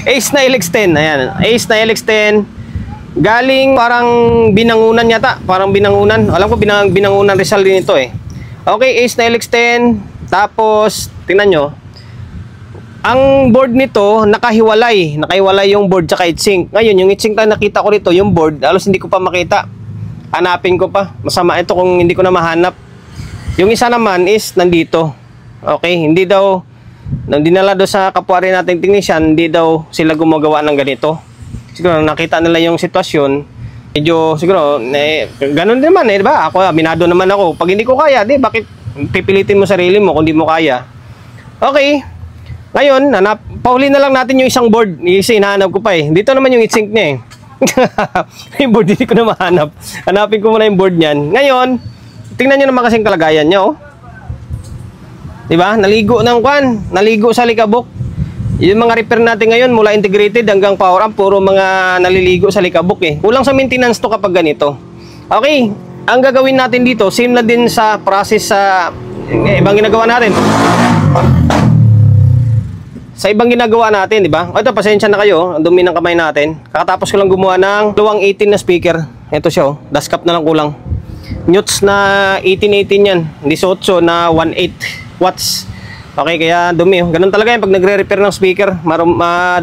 Ace na LX10. Ayan. Ace na LX10. Galing parang Binangunan yata. Parang Binangunan. Alam ko Binangunan Rizal din ito eh. Okay, Ace na LX10. Tapos, tingnan nyo. Ang board nito, nakahiwalay. Nakahiwalay yung board tsaka heatsink. Ngayon, yung heatsink na nakita ko rito, yung board, halos hindi ko pa makita. Hanapin ko pa. Masama ito kung hindi ko na mahanap. Yung isa naman is nandito. Okay, hindi daw nang dinala do sa kapwa rin nating technician, hindi daw sila gumagawa ng ganito. Siguro nakita nila yung sitwasyon. Medyo siguro ganun din man eh, di ba? Ako aminado naman ako. Pag hindi ko kaya, di bakit pipilitin mo sarili mo kung hindi mo kaya? Okay. Ngayon, pauli na lang natin yung isang board. Isa hinahanap ko pa eh. Dito naman yung heatsink niya eh. Yung board hindi ko na mahanap. Hanapin ko muna yung board niyan. Ngayon, tingnan niyo naman kasing kalagayan niya oh. Diba? Naligo ng kwan. Naligo sa likabok. Yung mga repair natin ngayon, mula integrated hanggang power up, puro mga naliligo sa likabok eh. Kulang sa maintenance to kapag ganito. Okay. Ang gagawin natin dito, same na din sa process sa ibang ginagawa natin. Sa ibang ginagawa natin, di ba? O ito, pasensya na kayo. Ang dumi ng kamay natin. Kakatapos ko lang gumawa ng luwang 18 na speaker. Ito siya oh. Dashcap na lang kulang. Newts na 1818 yan. 18 na 18 watts. Okay, kaya dumi. Ganun talaga yan pag nagre-repair ng speaker.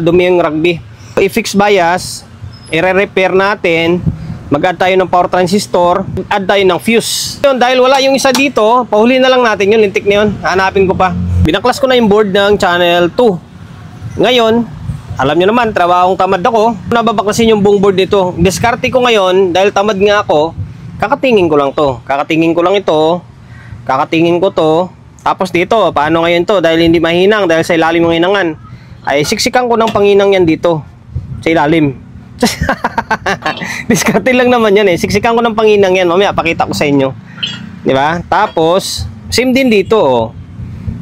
Dumi yung rugby. I-fix bias, i-repair natin. Mag-add tayo ng power transistor. Add tayo ng fuse. Yun, dahil wala yung isa dito, pahuli na lang natin yun. Lintik na yun. Hanapin ko pa. Binaklas ko na yung board ng channel 2. Ngayon, alam nyo naman, trabahong tamad ako. Nababaklasin yung buong board nito. Diskarte ko ngayon, dahil tamad nga ako, kakatingin ko lang to. Kakatingin ko lang ito. Kakatingin ko to. Tapos dito, paano ngayon to? Dahil hindi mahinang, dahil sa ilalim ng hinangan, ay siksikan ko ng panginang yan dito. Sa ilalim. Diskarte lang naman yan eh. Siksikan ko ng panginang yan. Mamaya, pakita ko sa inyo. Diba? Tapos, same din dito oh.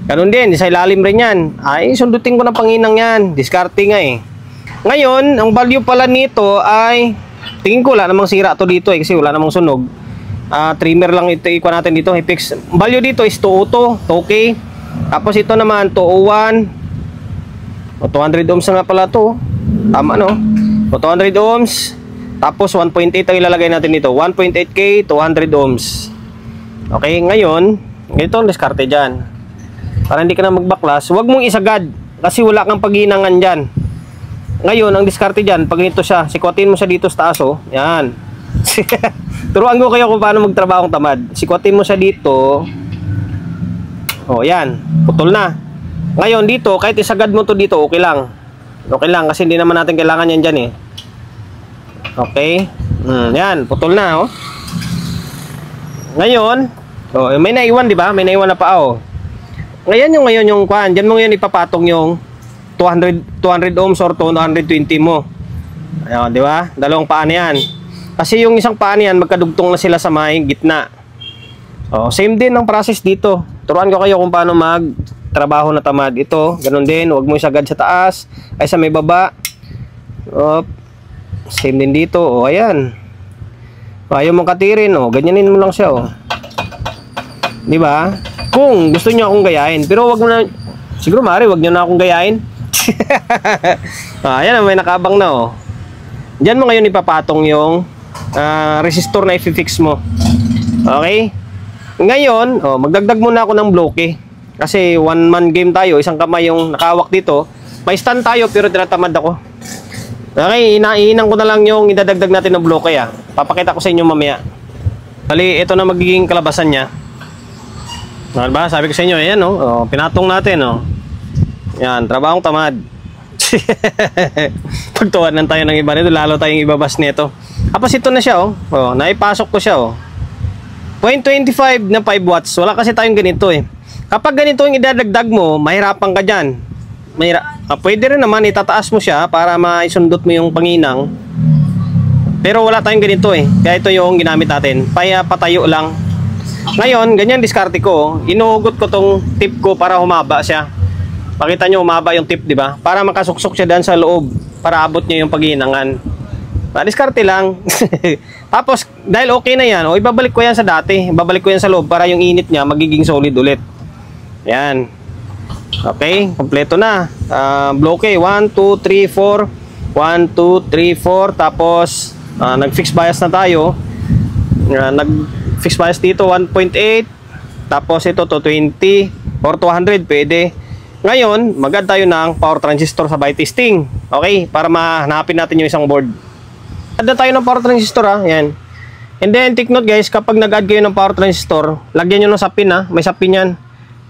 Ganun din, sa ilalim rin yan. Ay, sundutin ko ng panginang yan. Diskarte nga eh. Ngayon, ang value pala nito ay, tingin ko wala namang sira to dito eh, kasi wala namang sunog. Trimmer lang ito ikuha natin dito. I-fix. Value dito is 202, 2K. Tapos ito naman 201. O 200 ohms na nga pala to. Tama no? O 200 ohms. Tapos 1.8 ang ilalagay natin dito. 1.8K, 200 ohms. Okay, ngayon, ito ang diskarte dyan. Para hindi ka na magbaklas, huwag mong isagad kasi wala kang paghinangan dyan. Ngayon, ang diskarte dyan, pag ito siya, sikwatin mo siya dito sa taas oh. Yan. Turuan ko kayo kung paano magtrabaho ng tamad. Sikwatin mo siya dito. Oh, yan. Putol na. Ngayon dito, kahit isagad mo to dito, okay lang. Okay lang kasi hindi naman natin kailangan yan dyan eh. Okay. Yan, putol na oh. Ngayon, oh, may naiwan di ba? May naiwan na pa oh. Ngayon yung kwan, diyan mo ngayon ipapatong yung 200 ohms or 220 mo. Ayun, di ba? Dalawang paa na yan. Kasi yung isang paa niyan, magkadugtong na sila sa may gitna. Oh, same din ang process dito. Turuan ko kayo kung paano magtrabaho na tamad. Ito, ganun din. Huwag mo isagad sa taas, ay sa may baba. Oh, same din dito. Oh, ayan. Ayaw mong katirin, oh. Ganyanin mo lang siya, oh. Di ba? Kung gusto niyo akong gayahin, pero wag mo na, siguro mari, wag niyo na akong gayahin. Ayan, may nakabang na, oh. Diyan mo ngayon ipapatong yung resistor na i-fix mo. Okay? Ngayon, oh, magdagdag muna ako ng bloke. Kasi one man game tayo, isang kamay yung nakawak dito. May stand tayo pero tinatamad ako. Okay, inahinang ko na lang yung idadagdag natin ng bloke ah. Papakita ko sa inyo mamaya. Bali, ito na magiging kalabasan niya. Diba? Sabi ko sa inyo, ayan oh, pinatong natin oh. Yan, trabahong tamad. Pagtuwanan tayo ng iba nito, lalo tayong ibabas nito. Tapos ito na siya oh. Naipasok ko siya oh. 0.25 na 5 watts. Wala kasi tayong ganito eh. Kapag ganito yung idadagdag mo, mahirapan ka dyan. Pwede rin naman itataas mo siya para maisundot mo yung panginang. Pero wala tayong ganito eh. Kaya ito yung ginamit natin. Patayo lang. Ngayon, ganyan diskarte ko. Inuhugot ko tong tip ko para humaba siya. Pakita nyo, humaba yung tip, di ba? Para makasuksok siya dyan sa loob. Para abot nyo yung paghihinangan. Diskarte lang. Tapos, dahil okay na yan, ibabalik ko yan sa dati. Ibabalik ko yan sa loob para yung init niya magiging solid ulit. Yan. Okay, kompleto na. Bloke, 1, 2, 3, 4. 1, 2, 3, 4. Tapos, nag-fix bias na tayo. Nag-fix bias dito, 1.8. Tapos, ito to 20 or 200, pwede. Ngayon, mag-add tayo ng power transistor sa by testing. Okay, para mahanapin natin yung isang board. Add na tayo ng power transistor, yan. And then, take note guys, kapag nag-add kayo ng power transistor, lagyan nyo ng sapin, may sapin yan.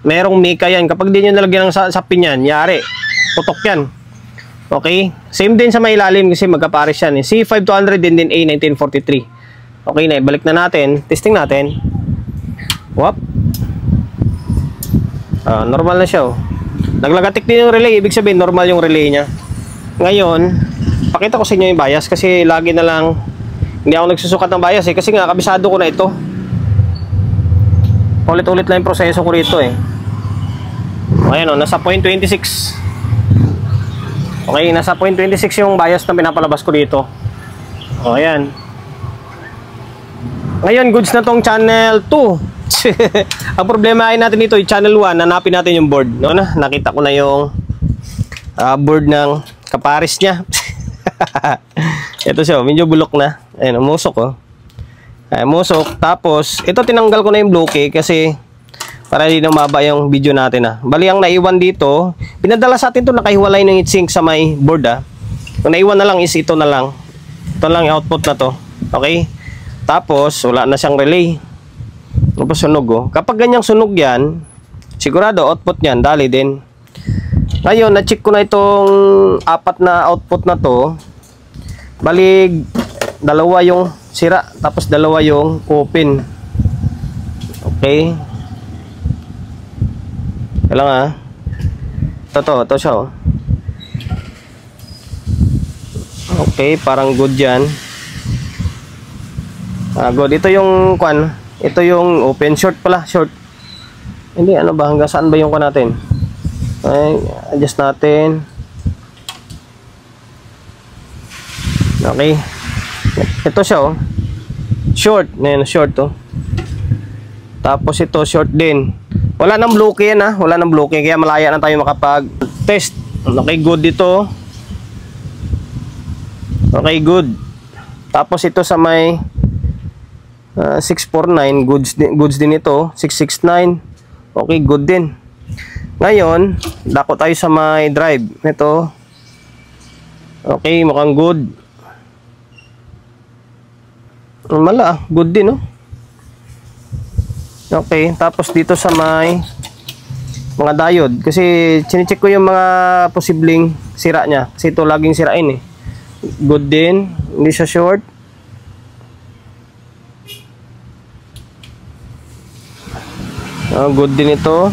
Merong mika yan. Kapag di nyo nalagyan ng sapin yan, yari, putok yan. Okay, same din sa may ilalim kasi magkapares yan. C5200 din din A1943. Okay na, balik na natin. Testing natin. Wap. Normal na siya. Naglagatik din yung relay, ibig sabihin normal yung relay niya. Ngayon, pakita ko sa inyo yung bias kasi lagi na lang hindi ako nagsusukat ng bias kasi nga kabisado ko na ito. Ulit-ulit lang yung proseso ko rito Ayan nasa 0.26. Okay, nasa 0.26 yung bias na pinapalabas ko dito. Ayan. Ngayon, goods na tong channel 2. Ang problema ay natin dito, yung channel 1, hanapin natin yung board. Nakita ko na yung board ng kapares niya. Ito siya, medyo bulok na. Ayan, umusok Musok. Tapos, ito tinanggal ko na yung bloke kasi para hindi na maba yung video natin Bali ang naiwan dito, pinadala sa atin to nakahiwalay ng heatsink sa may board Yung naiwan na lang is ito na lang. Ito lang yung output na to. Okay? Tapos, wala na siyang relay. Tapos sunog Kapag ganyang sunog yan, sigurado output niyan, dali din. Ngayon, na-check ko na itong apat na output na to. Bali, dalawa yung sira, tapos dalawa yung open. Okay? Kailangan ito siya Okay, parang good yan. Good. Ito yung ito yung open. Short pala, short. Hindi, ano ba? Hanggang saan ba yung natin? Okay, adjust natin. Okay. Ito siya short. Ayan, short Tapos ito, short din. Wala nang bloke yan Wala nang bloke. Kaya malaya na tayo makapag-test. Okay, good dito. Okay, good. Tapos ito sa may 649, goods din ito. 669. Okay, good din. Ngayon, dako tayo sa may drive. Ito. Okay, mukhang good. Mala, good din Okay, tapos dito sa may mga diode kasi chine-check ko yung mga posibleng sira niya kasi ito laging sirain Good din, hindi siya short. Good din ito.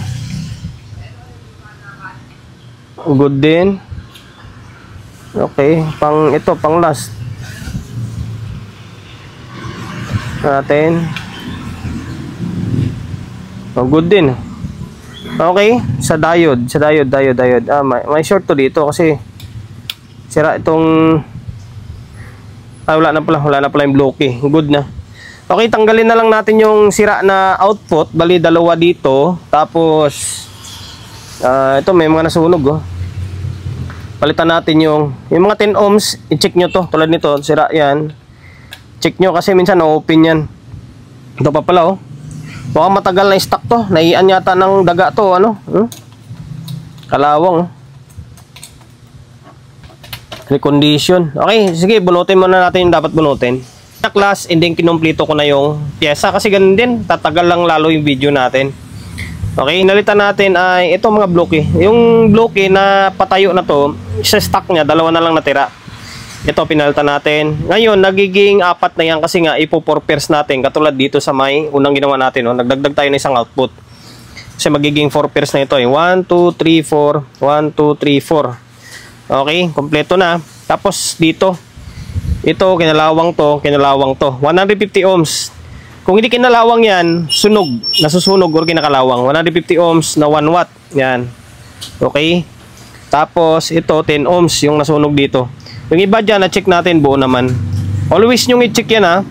Good din. Okay, pang last natin. Good din. Okay, sa diode. May short to dito kasi sira itong wala na pala yung bloke. Good na. Okay, tanggalin na lang natin yung sira na output. Bali, dalawa dito. Tapos ito may mga nasunog Palitan natin yung mga 10 ohms. I-check nyo to. Tulad nito, sira yan. Check nyo kasi minsan na-open yan. Ito pa pala mukhang matagal na stock to. Naian yata ng daga to. Kalawang recondition. Okay, sige, bunutin muna natin yung dapat bunutin. Na class, and then kinomplito ko na yung pyesa kasi ganun din, tatagal lang lalo yung video natin. Okay, inalitan natin ay ito mga bloke. Yung bloke na patayo na to, sa stock niya, dalawa na lang natira. Ito, pinalitan natin. Ngayon, nagiging apat na yan kasi nga ipo-4 pairs natin. Katulad dito sa may unang ginawa natin. Nagdagdag tayo ng isang output. Kasi magiging 4 pairs na ito. 1, 2, 3, 4. 1, 2, 3, 4. Okay, kompleto na. Tapos dito, ito, kinalawang to. 150 ohms. Kung hindi kinalawang yan, sunog. Nasusunog or kinakalawang. 150 ohms na 1 watt. Yan. Okay. Tapos, ito, 10 ohms yung nasunog dito. Yung iba dyan, na-check natin, buo naman. Always yung i-check yan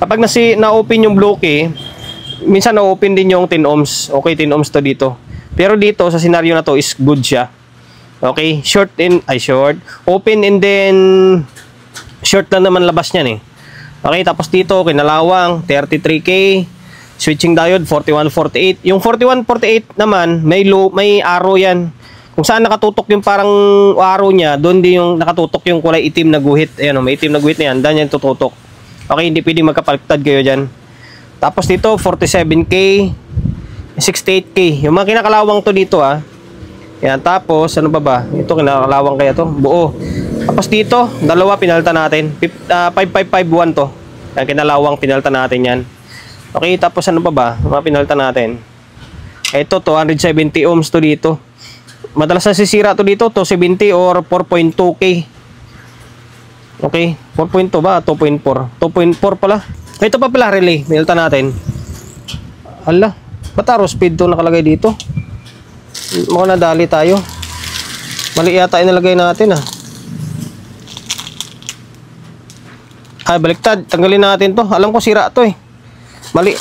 Kapag na-open yung bloke, minsan na-open din yung 10 ohms. Okay, 10 ohms to dito. Pero dito sa scenario na to is good siya. Okay, open and then short lang naman labas niyan eh. Okay, tapos dito kinalawang 33K, switching diode 4148. Yung 4148 naman may arrow yan. Kung saan nakatutok yung parang arrow niya, doon din yung nakatutok yung kulay itim na guhit. Ayan, may itim na guhit na yan, dyan yan tututok. Okay, hindi pwedeng magkapaliktad kayo dyan. Tapos dito 47K, 68K. Yung mga kinakalawang to dito Yan, tapos ano pa ba? Ito kinakalawang kaya to, buo. Tapos dito, dalawa pinalitan natin. 5551 to. Yan, kinalawang pinalitan natin yan. Okay, tapos ano pa ba? Mga pinalitan natin. Ito, 270 ohms to dito. Madalas na sisira to dito, 270 or 4.2K. Okay, 4.2 ba? 2.4. 2.4 pala. Ito pa pala relay, pinalitan natin. Hala, ba't arrow speed to nakalagay dito? Mukhang nadali tayo. Mali yata inalagay natin baliktad. Tanggalin natin to. Alam ko sira to eh. Mali.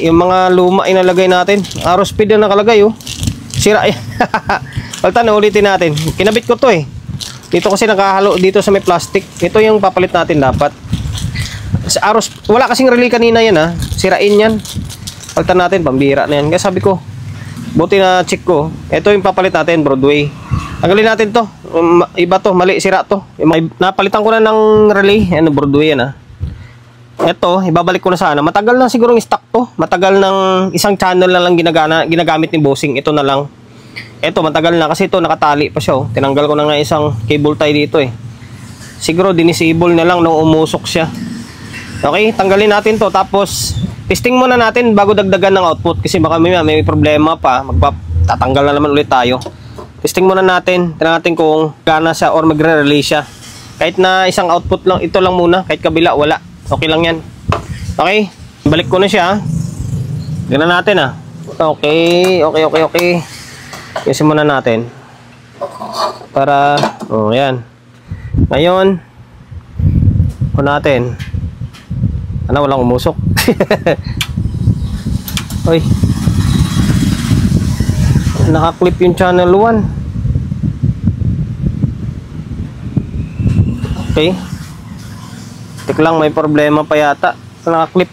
Yung mga luma inalagay natin. Arrow speed na nakalagay Sira yan. Palitan, ulitin natin. Kinabit ko to eh. Dito kasi nakahalo dito sa may plastic. Ito yung papalit natin dapat. Sa arrow, wala kasing relay kanina yan Sirain yan. Palitan natin, pambira na yan. Kaya sabi ko, buti na check ko. Ito yung papalit natin, Broadway. Tanggalin natin to. Iba to, mali, sira to. Napalitan ko na ng relay. Broadway yan Ito, ibabalik ko na sana. Matagal na siguro yung stock to. Matagal ng isang channel na lang ginagamit ni Bossing. Ito na lang. Ito, matagal na kasi ito nakatali pa siya Tinanggal ko na nga isang cable tie dito Siguro dinisable na lang nung umusok siya. Okay, tanggalin natin to. Tapos, testing muna natin bago dagdagan ng output. Kasi baka may problema pa. Tatanggal na naman ulit tayo. Testing muna natin. Tignan natin kung gana siya or magre-relay siya. Kahit na isang output lang, ito lang muna. Kahit kabila, wala. Okay lang yan. Okay. Balik ko na siya. Tignan natin Okay. Isin muna natin. Para, yan. Ngayon, natin. Walang umusok. Oy. Naka-clip yung channel 1. Okay. Tik lang, may problema pa yata. Naka-clip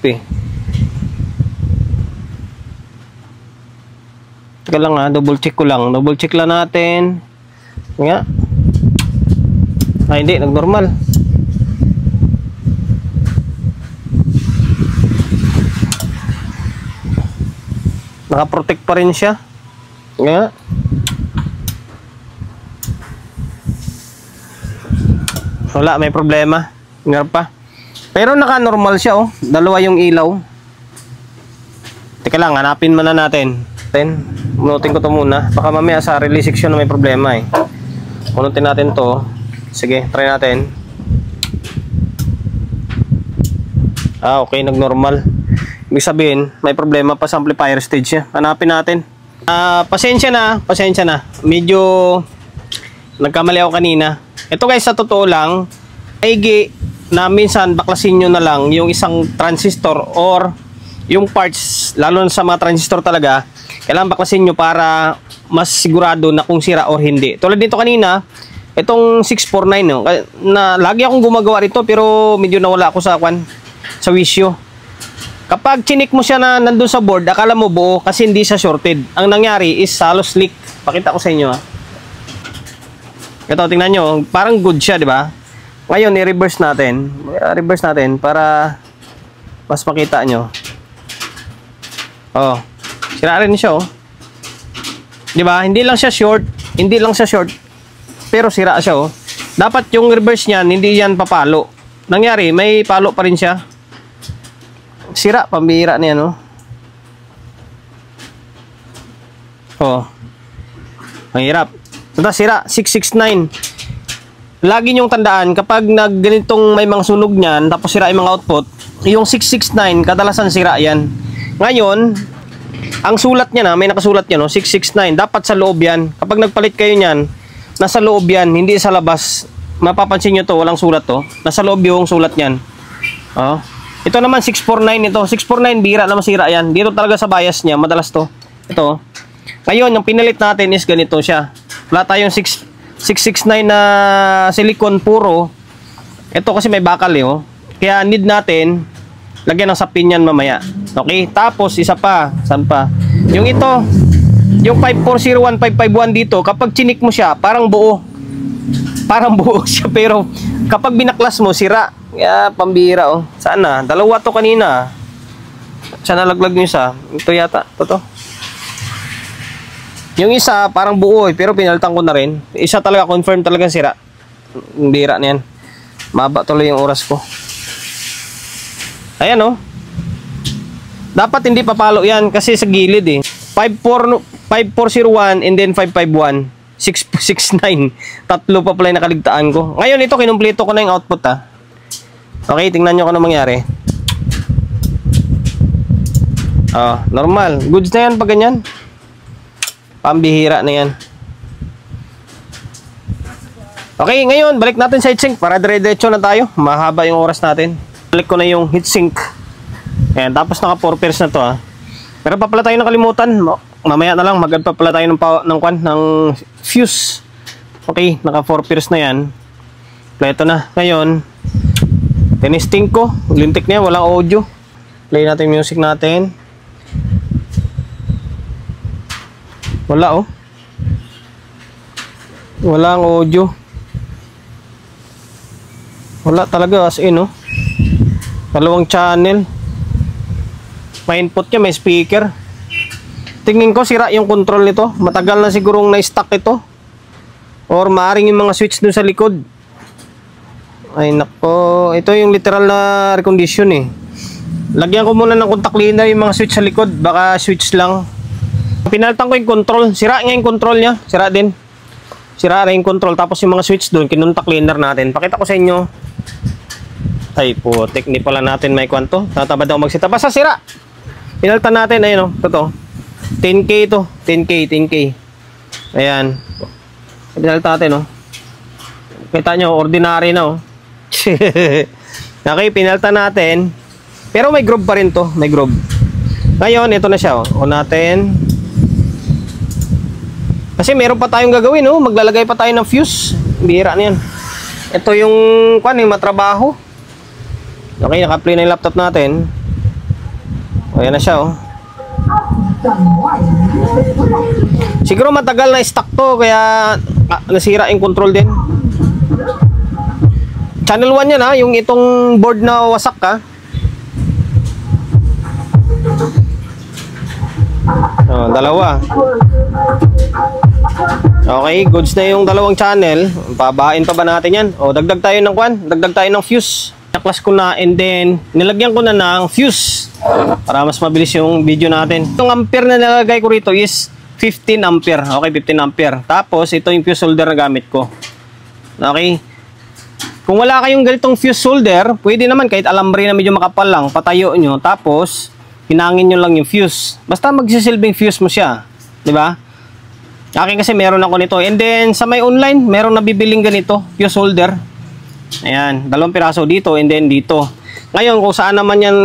Teka lang double check ko lang. Double check lang natin. Nga. Hindi, nag-normal. Naka-protect pa rin siya. Nga. Wala, may problema. Nga pa. Pero naka-normal siya Dalawa yung ilaw. Teka lang, hanapin muna natin. Bunutin ko to muna. Baka mamaya sa relay section na may problema Bunutin natin to. Sige, try natin. Okay, nag-normal. Ibig sabihin, may problema pa sa amplifier stage niya. Hanapin natin. Pasensya na. Medyo nagkamali ako kanina. Ito guys, sa totoo lang, maigi na minsan baklasin nyo na lang yung isang transistor or yung parts, lalo sa mga transistor talaga, kailangan baklasin nyo para mas sigurado na kung sira or hindi. Tulad dito kanina, itong 649 na lagi akong gumagawa rito pero medyo nawala ako sa wisyo. Kapag chinik mo siya na nandun sa board, akala mo buo kasi hindi siya shorted. Ang nangyari is halos leak. Pakita ko sa inyo Ito, tingnan nyo, parang good siya, di ba? Ngayon, i-reverse natin. Reverse natin para mas makita nyo. Sira rin siya di ba? Hindi lang siya short, pero sira siya Dapat yung reverse niyan, hindi yan papalo. Nangyari, may palo pa rin siya. Sira, pambira niya ang hirap. Sira, 669. Lagi nyong tandaan, kapag ganitong may mga sunog niyan, tapos sira yung mga output, yung 669, kadalasan sira yan. Ngayon, ang sulat niya may nakasulat yan 669. Dapat sa loob yan. Kapag nagpalit kayo niyan, nasa loob yan, hindi sa labas. Mapapansin nyo to, walang sulat to. Nasa loob yung sulat niyan. Ito naman 649 ito. 649 bira na masira yan. Dito talaga sa bias niya, madalas to. Ito. Ngayon, yung pinalit natin is ganito siya. Wala tayong 669 na silicone puro. Ito kasi may bakal eh, oh. Kaya need natin lagyan ng sapin yan mamaya. Okay? Tapos, isa pa. Saan pa? Yung ito, yung 5401551 dito, kapag chinik mo siya, parang buo. Parang buo siya, pero kapag binaklas mo, sira. Kaya, pambira, oh. Saan na? Dalawa to kanina. Saan nalaglag nyo isa? Ito yata. Ito. Yung isa, parang buo eh, pero pinalitan ko na rin. Isa talaga, confirm talagang sira. Bira na yan. Maba tuloy yung oras ko. Ayan, oh. Dapat hindi papalo yan kasi sa gilid eh. 5401 and then 551. 669. Tatlo pa pala yung nakaligtaan ko. Ngayon ito, kinumpleto ko na yung output ah. Okay, tingnan nyo kung ano mangyari. Normal. Goods na yan pag ganyan. Pambihira na yan. Okay, ngayon, balik natin sa heatsink para dire-diretso na tayo. Mahaba yung oras natin. Balik ko na yung heatsink. Ayan, tapos naka 4 pairs na to ah. Pero pa pala tayo nakalimutan. Mamaya na lang, mag-add pa pala tayo ng fuse. Okay, naka 4 pairs na yan. Pleto na. Ngayon, tinisting ko. Lintik niya, walang audio. Play natin yung music natin. Wala oh. Walang audio. Wala talaga as in oh. Dalawang channel. May input niya, may speaker. Tingin ko sira yung control nito. Matagal na sigurong na-stuck ito. Or maaring yung mga switch dun sa likod. Ay nako, ito yung literal na recondition eh. Lagyan ko muna ng contact cleaner yung mga switch sa likod. Baka switch lang. Pinalitan ko yung control. Sira nga yung control niya. Sira din. Sira rin yung control. Tapos yung mga switch doon, kinontact cleaner natin. Pakita ko sa inyo. Ay po, technique pala natin may kwanto. Tatabad ako magsita. Basta sira. Pinalitan natin. Ayun o. Ito. 10K ito. 10K. Ayan. Pinalitan natin o. Kita nyo, ordinary na o. Okay, pinalitan natin. Pero may groove pa rin to. May groove. Ngayon, ito na siya o. O natin. Kasi meron pa tayong gagawin, no? Maglalagay pa tayo ng fuse. Bihira na yan. Ito yung, yung matrabaho. Okay, naka-play na yung laptop natin. O, yan na siya, oh. Siguro matagal na stock to, kaya nasira yung control din. Channel 1 yan, ha? Yung itong board na wasak, ha? Oh, dalawa. Okay, goods na yung dalawang channel. Pabahain pa ba natin yan? O, dagdag tayo ng dagdag tayo ng fuse. Naklas ko na and then nilagyan ko na ng fuse para mas mabilis yung video natin. Itong ampere na nilagay ko rito is 15 ampere. Okay, 15 ampere. Tapos ito yung fuse holder na gamit ko. Okay. Kung wala kayong ganitong fuse holder, pwede naman kahit alambre na medyo makapal lang, patayo nyo. Tapos hinangin nyo lang yung fuse. Basta magsisilbing fuse mo siya. 'Di ba? Akin kasi meron ako nito. And then sa may online, meron nabibiling ganito, fuse holder. Ayan, 2 piraso dito and then dito. Ngayon, kung saan naman yan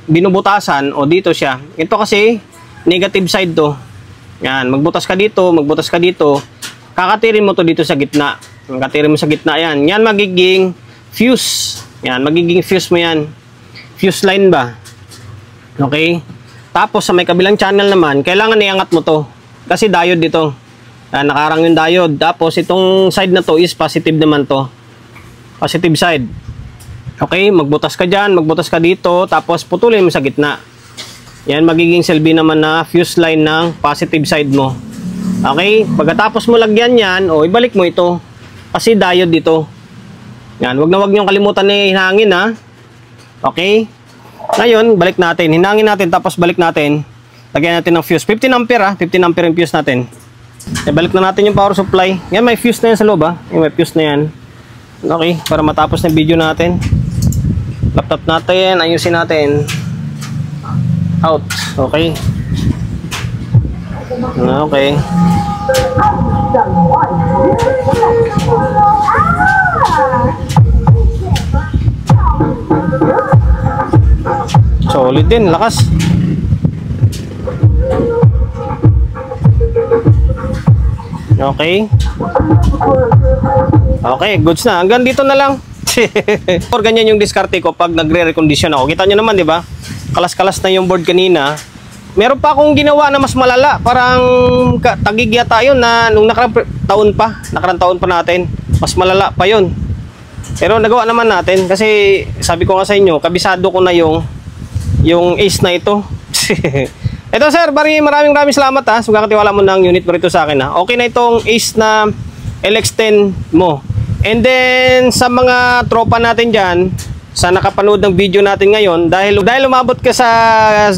binubutasan, o dito siya. Ito kasi, negative side to. Yan, magbutas ka dito, kakatirin mo to dito sa gitna. Kakatirin mo sa gitna yan. Yan magiging fuse. Yan, magiging fuse mo yan. Fuse line ba? Okay? Tapos sa may kabilang channel naman, kailangan iangat mo to. Kasi diode dito. Nakarang yung diode. Tapos itong side na to is positive naman to. Positive side. Okay, magbutas ka dyan, magbutas ka dito, tapos putulin mo sa gitna. Yan, magiging silbi naman na fuse line ng positive side mo. Okay, pagkatapos mo lagyan yan, o ibalik mo ito. Kasi diode dito. Yan, wag niyong kalimutan na hinangin ha. Okay. Ngayon, balik natin. Hinangin natin, tapos balik natin. Lagyan natin ng fuse. 15 ampere ha. 15 ampere yung fuse natin. Balik na natin yung power supply. Yan, may fuse na yan sa loob ha. Yung may fuse na yan. Okay, para matapos na video natin. Laptop natin, ayusin natin. Out. Okay. Okay. Solid din, lakas. Okay. Okay, goods na. Hanggang dito na lang. Or ganyan yung diskarte ko pag nagre-recondition ako. Kita nyo naman, di ba? Kalas-kalas na yung board kanina. Meron pa akong ginawa na mas malala. Parang tagig yata yun na nung nakarang taon pa natin. Mas malala pa yun. Pero nagawa naman natin kasi sabi ko nga sa inyo, kabisado ko na yung ace na ito. Ito sir, maraming salamat ha. Sugakatiwala mo ng unit mo rito sa akin ha. Okay na itong ace na LX10 mo. And then sa mga tropa natin dyan, sa nakapanood ng video natin ngayon, dahil umabot ka sa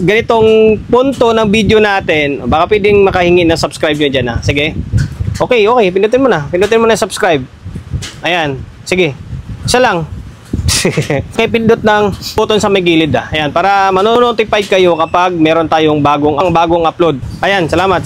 ganitong punto ng video natin, baka pwedeng makahingi ng subscribe nyo dyan ha. Sige. Okay, pindutin mo na subscribe. Ayan, sige. Isa lang. Okay, pindot ng button sa may gilid ah. Ayan, para manonotify kayo kapag meron tayong bagong upload. Ayan, salamat.